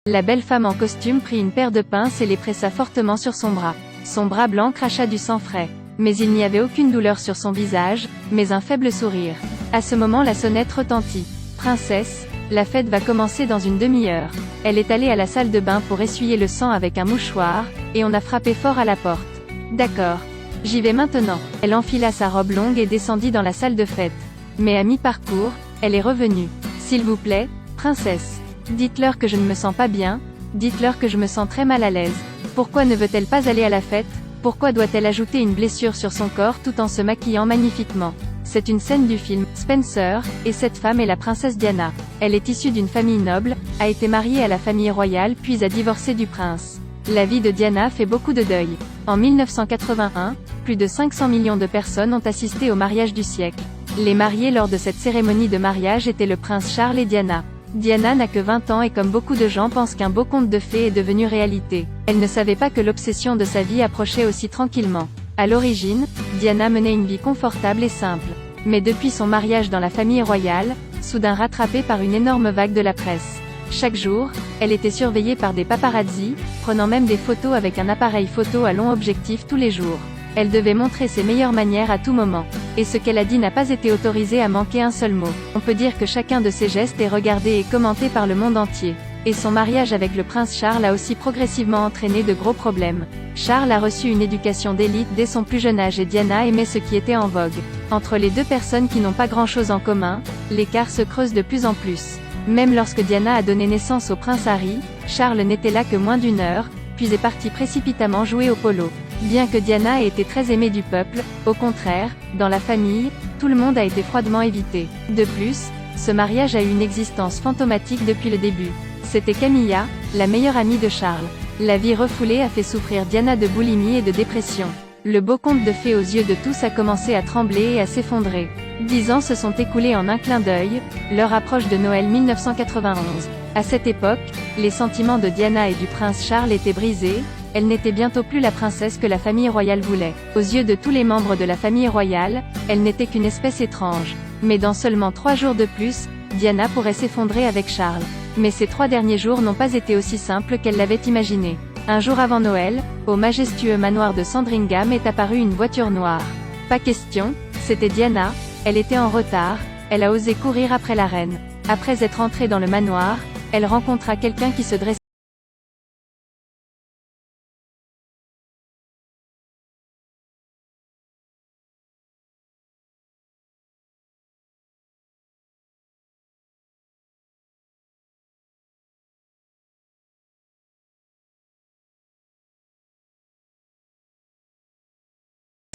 La belle femme en costume prit une paire de pinces et les pressa fortement sur son bras. Son bras blanc cracha du sang frais. Mais il n'y avait aucune douleur sur son visage, mais un faible sourire. À ce moment la sonnette retentit. « Princesse, la fête va commencer dans une demi-heure. » Elle est allée à la salle de bain pour essuyer le sang avec un mouchoir, et on a frappé fort à la porte. « D'accord. J'y vais maintenant. » Elle enfila sa robe longue et descendit dans la salle de fête. Mais à mi-parcours, elle est revenue. « S'il vous plaît, princesse. Dites-leur que je ne me sens pas bien, dites-leur que je me sens très mal à l'aise. Pourquoi ne veut-elle pas aller à la fête? Pourquoi doit-elle ajouter une blessure sur son corps tout en se maquillant magnifiquement? C'est une scène du film Spencer, et cette femme est la princesse Diana. Elle est issue d'une famille noble, a été mariée à la famille royale puis a divorcé du prince. La vie de Diana fait beaucoup de deuil. En 1981, plus de 500 millions de personnes ont assisté au mariage du siècle. Les mariés lors de cette cérémonie de mariage étaient le prince Charles et Diana. Diana n'a que 20 ans et comme beaucoup de gens pensent qu'un beau conte de fées est devenu réalité. Elle ne savait pas que l'obsession de sa vie approchait aussi tranquillement. À l'origine, Diana menait une vie confortable et simple. Mais depuis son mariage dans la famille royale, soudain rattrapée par une énorme vague de la presse. Chaque jour, elle était surveillée par des paparazzis, prenant même des photos avec un appareil photo à long objectif tous les jours. Elle devait montrer ses meilleures manières à tout moment. Et ce qu'elle a dit n'a pas été autorisé à manquer un seul mot. On peut dire que chacun de ses gestes est regardé et commenté par le monde entier. Et son mariage avec le prince Charles a aussi progressivement entraîné de gros problèmes. Charles a reçu une éducation d'élite dès son plus jeune âge et Diana aimait ce qui était en vogue. Entre les deux personnes qui n'ont pas grand-chose en commun, l'écart se creuse de plus en plus. Même lorsque Diana a donné naissance au prince Harry, Charles n'était là que moins d'une heure, puis est parti précipitamment jouer au polo. Bien que Diana ait été très aimée du peuple, au contraire, dans la famille, tout le monde a été froidement évité. De plus, ce mariage a eu une existence fantomatique depuis le début. C'était Camilla, la meilleure amie de Charles. La vie refoulée a fait souffrir Diana de boulimie et de dépression. Le beau conte de fées aux yeux de tous a commencé à trembler et à s'effondrer. 10 ans se sont écoulés en un clin d'œil, l'heure approche de Noël 1991. À cette époque, les sentiments de Diana et du prince Charles étaient brisés, elle n'était bientôt plus la princesse que la famille royale voulait. Aux yeux de tous les membres de la famille royale, elle n'était qu'une espèce étrange. Mais dans seulement 3 jours de plus, Diana pourrait s'effondrer avec Charles. Mais ces 3 derniers jours n'ont pas été aussi simples qu'elle l'avait imaginé. Un jour avant Noël, au majestueux manoir de Sandringham est apparue une voiture noire. Pas question, c'était Diana, elle était en retard, elle a osé courir après la reine. Après être entrée dans le manoir, elle rencontra quelqu'un qui se dressait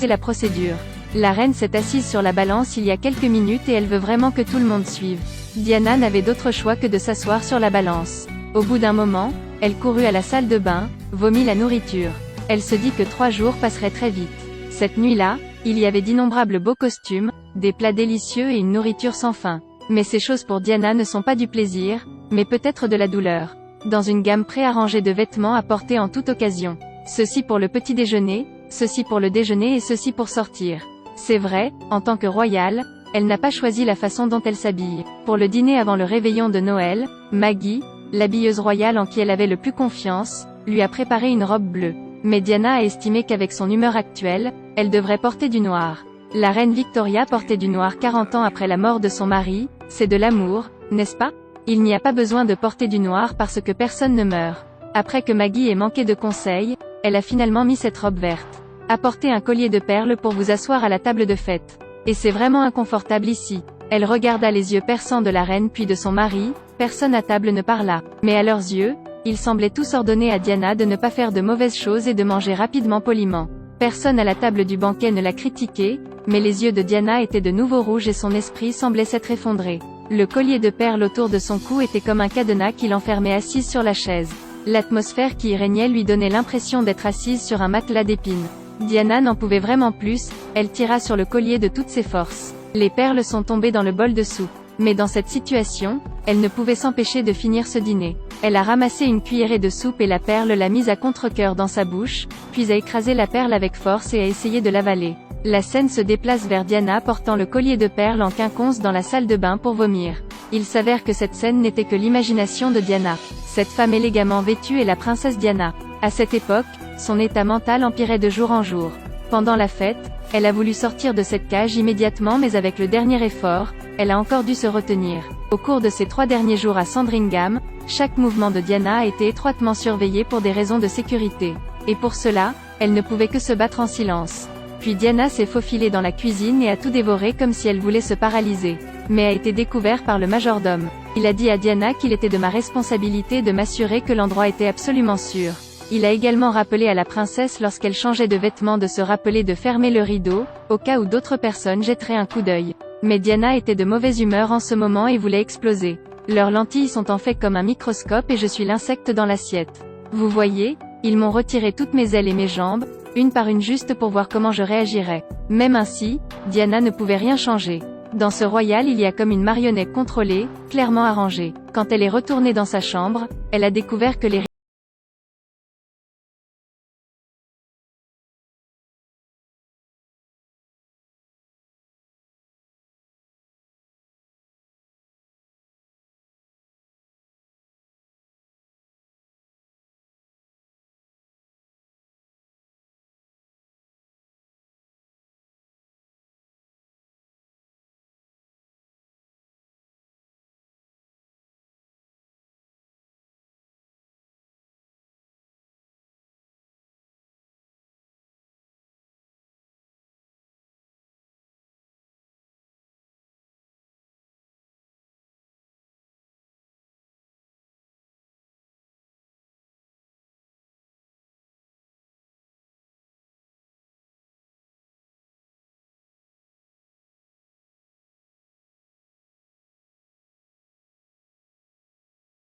la procédure. La reine s'est assise sur la balance il y a quelques minutes et elle veut vraiment que tout le monde suive. Diana n'avait d'autre choix que de s'asseoir sur la balance. Au bout d'un moment, elle courut à la salle de bain, vomit la nourriture. Elle se dit que 3 jours passeraient très vite. Cette nuit-là, il y avait d'innombrables beaux costumes, des plats délicieux et une nourriture sans fin. Mais ces choses pour Diana ne sont pas du plaisir, mais peut-être de la douleur. Dans une gamme préarrangée de vêtements à porter en toute occasion. Ceci pour le petit déjeuner, ceci pour le déjeuner et ceci pour sortir. C'est vrai, en tant que royale, elle n'a pas choisi la façon dont elle s'habille. Pour le dîner avant le réveillon de Noël, Maggie, l'habilleuse royale en qui elle avait le plus confiance, lui a préparé une robe bleue. Mais Diana a estimé qu'avec son humeur actuelle, elle devrait porter du noir. La reine Victoria portait du noir 40 ans après la mort de son mari, c'est de l'amour, n'est-ce pas? Il n'y a pas besoin de porter du noir parce que personne ne meurt. Après que Maggie ait manqué de conseils, elle a finalement mis cette robe verte. Apportez un collier de perles pour vous asseoir à la table de fête. Et c'est vraiment inconfortable ici. Elle regarda les yeux perçants de la reine puis de son mari, personne à table ne parla. Mais à leurs yeux, ils semblaient tous ordonner à Diana de ne pas faire de mauvaises choses et de manger rapidement poliment. Personne à la table du banquet ne l'a critiqué, mais les yeux de Diana étaient de nouveau rouges et son esprit semblait s'être effondré. Le collier de perles autour de son cou était comme un cadenas qui l'enfermait assise sur la chaise. L'atmosphère qui y régnait lui donnait l'impression d'être assise sur un matelas d'épines. Diana n'en pouvait vraiment plus, elle tira sur le collier de toutes ses forces. Les perles sont tombées dans le bol de soupe. Mais dans cette situation, elle ne pouvait s'empêcher de finir ce dîner. Elle a ramassé une cuillerée de soupe et la perle l'a mise à contre-cœur dans sa bouche, puis a écrasé la perle avec force et a essayé de l'avaler. La scène se déplace vers Diana portant le collier de perles en quinconce dans la salle de bain pour vomir. Il s'avère que cette scène n'était que l'imagination de Diana. Cette femme élégamment vêtue est la princesse Diana. À cette époque, son état mental empirait de jour en jour. Pendant la fête, elle a voulu sortir de cette cage immédiatement, mais avec le dernier effort, elle a encore dû se retenir. Au cours de ces 3 derniers jours à Sandringham, chaque mouvement de Diana a été étroitement surveillé pour des raisons de sécurité. Et pour cela, elle ne pouvait que se battre en silence. Puis Diana s'est faufilée dans la cuisine et a tout dévoré comme si elle voulait se paralyser. Mais a été découvert par le majordome. Il a dit à Diana qu'il était de ma responsabilité de m'assurer que l'endroit était absolument sûr. Il a également rappelé à la princesse lorsqu'elle changeait de vêtements de se rappeler de fermer le rideau, au cas où d'autres personnes jetteraient un coup d'œil. Mais Diana était de mauvaise humeur en ce moment et voulait exploser. Leurs lentilles sont en fait comme un microscope et je suis l'insecte dans l'assiette. Vous voyez, ils m'ont retiré toutes mes ailes et mes jambes, une par une juste pour voir comment je réagirais. Même ainsi, Diana ne pouvait rien changer. Dans ce royal il y a comme une marionnette contrôlée, clairement arrangée. Quand elle est retournée dans sa chambre, elle a découvert que les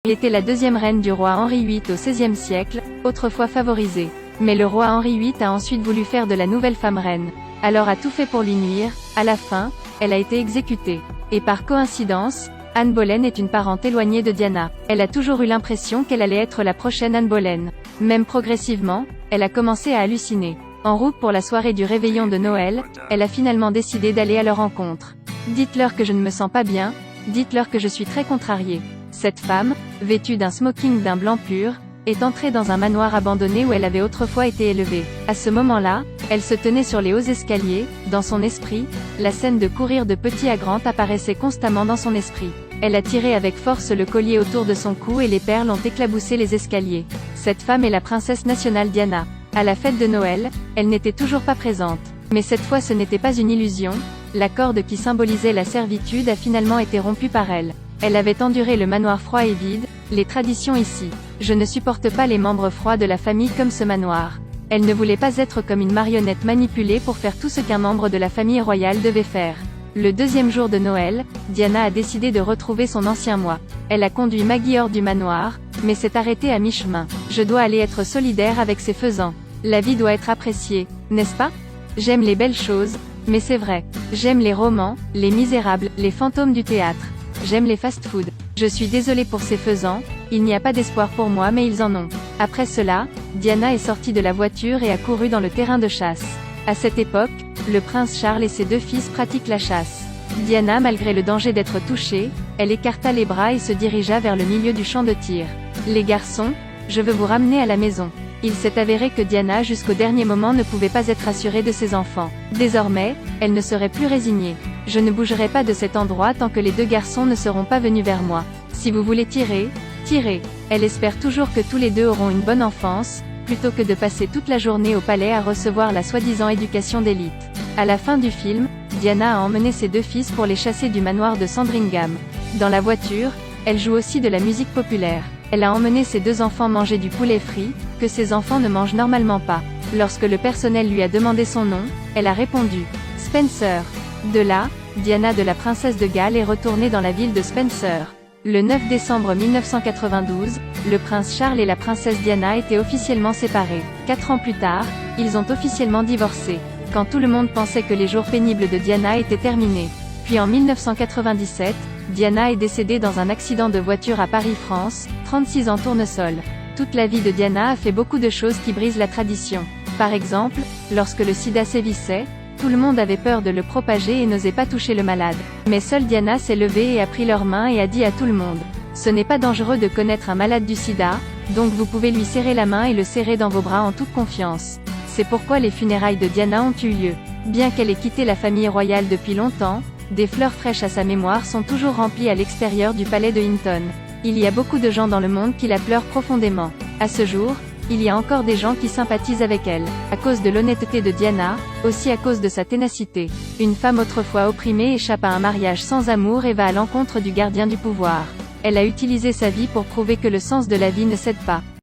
Elle était la deuxième reine du roi Henri VIII au XVIe siècle, autrefois favorisée. Mais le roi Henri VIII a ensuite voulu faire de la nouvelle femme reine. Alors a tout fait pour lui nuire, à la fin, elle a été exécutée. Et par coïncidence, Anne Boleyn est une parente éloignée de Diana. Elle a toujours eu l'impression qu'elle allait être la prochaine Anne Boleyn. Même progressivement, elle a commencé à halluciner. En route pour la soirée du réveillon de Noël, elle a finalement décidé d'aller à leur rencontre. Dites-leur que je ne me sens pas bien, dites-leur que je suis très contrariée. Cette femme, vêtue d'un smoking d'un blanc pur, est entrée dans un manoir abandonné où elle avait autrefois été élevée. À ce moment-là, elle se tenait sur les hauts escaliers. Dans son esprit, la scène de courir de petit à grand apparaissait constamment dans son esprit. Elle a tiré avec force le collier autour de son cou et les perles ont éclaboussé les escaliers. Cette femme est la princesse nationale Diana. À la fête de Noël, elle n'était toujours pas présente. Mais cette fois ce n'était pas une illusion, la corde qui symbolisait la servitude a finalement été rompue par elle. Elle avait enduré le manoir froid et vide, les traditions ici. Je ne supporte pas les membres froids de la famille comme ce manoir. Elle ne voulait pas être comme une marionnette manipulée pour faire tout ce qu'un membre de la famille royale devait faire. Le deuxième jour de Noël, Diana a décidé de retrouver son ancien moi. Elle a conduit Maggie hors du manoir, mais s'est arrêtée à mi-chemin. Je dois aller être solidaire avec ces faisans. La vie doit être appréciée, n'est-ce pas? J'aime les belles choses, mais c'est vrai. J'aime les romans, les misérables, les fantômes du théâtre. J'aime les fast-foods. Je suis désolée pour ces faisans, il n'y a pas d'espoir pour moi mais ils en ont. Après cela, Diana est sortie de la voiture et a couru dans le terrain de chasse. À cette époque, le prince Charles et ses 2 fils pratiquent la chasse. Diana, malgré le danger d'être touchée, elle écarta les bras et se dirigea vers le milieu du champ de tir. Les garçons, je veux vous ramener à la maison. Il s'est avéré que Diana jusqu'au dernier moment ne pouvait pas être assurée de ses enfants. Désormais, elle ne serait plus résignée. Je ne bougerai pas de cet endroit tant que les 2 garçons ne seront pas venus vers moi. Si vous voulez tirer, tirez. Elle espère toujours que tous les 2 auront une bonne enfance, plutôt que de passer toute la journée au palais à recevoir la soi-disant éducation d'élite. À la fin du film, Diana a emmené ses 2 fils pour les chasser du manoir de Sandringham. Dans la voiture, elle joue aussi de la musique populaire. Elle a emmené ses 2 enfants manger du poulet frit, que ses enfants ne mangent normalement pas. Lorsque le personnel lui a demandé son nom, elle a répondu « Spencer ». De là, Diana de la princesse de Galles est retournée dans la ville de Spencer. Le 9 décembre 1992, le prince Charles et la princesse Diana étaient officiellement séparés. 4 ans plus tard, ils ont officiellement divorcé, quand tout le monde pensait que les jours pénibles de Diana étaient terminés. Puis en 1997, Diana est décédée dans un accident de voiture à Paris, France, 36 ans tournesol. Toute la vie de Diana a fait beaucoup de choses qui brisent la tradition. Par exemple, lorsque le sida sévissait, Tout le monde avait peur de le propager et n'osait pas toucher le malade. Mais seule Diana s'est levée et a pris leurs mains et a dit à tout le monde: ce n'est pas dangereux de connaître un malade du sida, donc vous pouvez lui serrer la main et le serrer dans vos bras en toute confiance. C'est pourquoi les funérailles de Diana ont eu lieu. Bien qu'elle ait quitté la famille royale depuis longtemps, des fleurs fraîches à sa mémoire sont toujours remplies à l'extérieur du palais de Hinton. Il y a beaucoup de gens dans le monde qui la pleurent profondément. À ce jour, il y a encore des gens qui sympathisent avec elle. À cause de l'honnêteté de Diana, aussi à cause de sa ténacité. Une femme autrefois opprimée échappe à un mariage sans amour et va à l'encontre du gardien du pouvoir. Elle a utilisé sa vie pour prouver que le sens de la vie ne cède pas.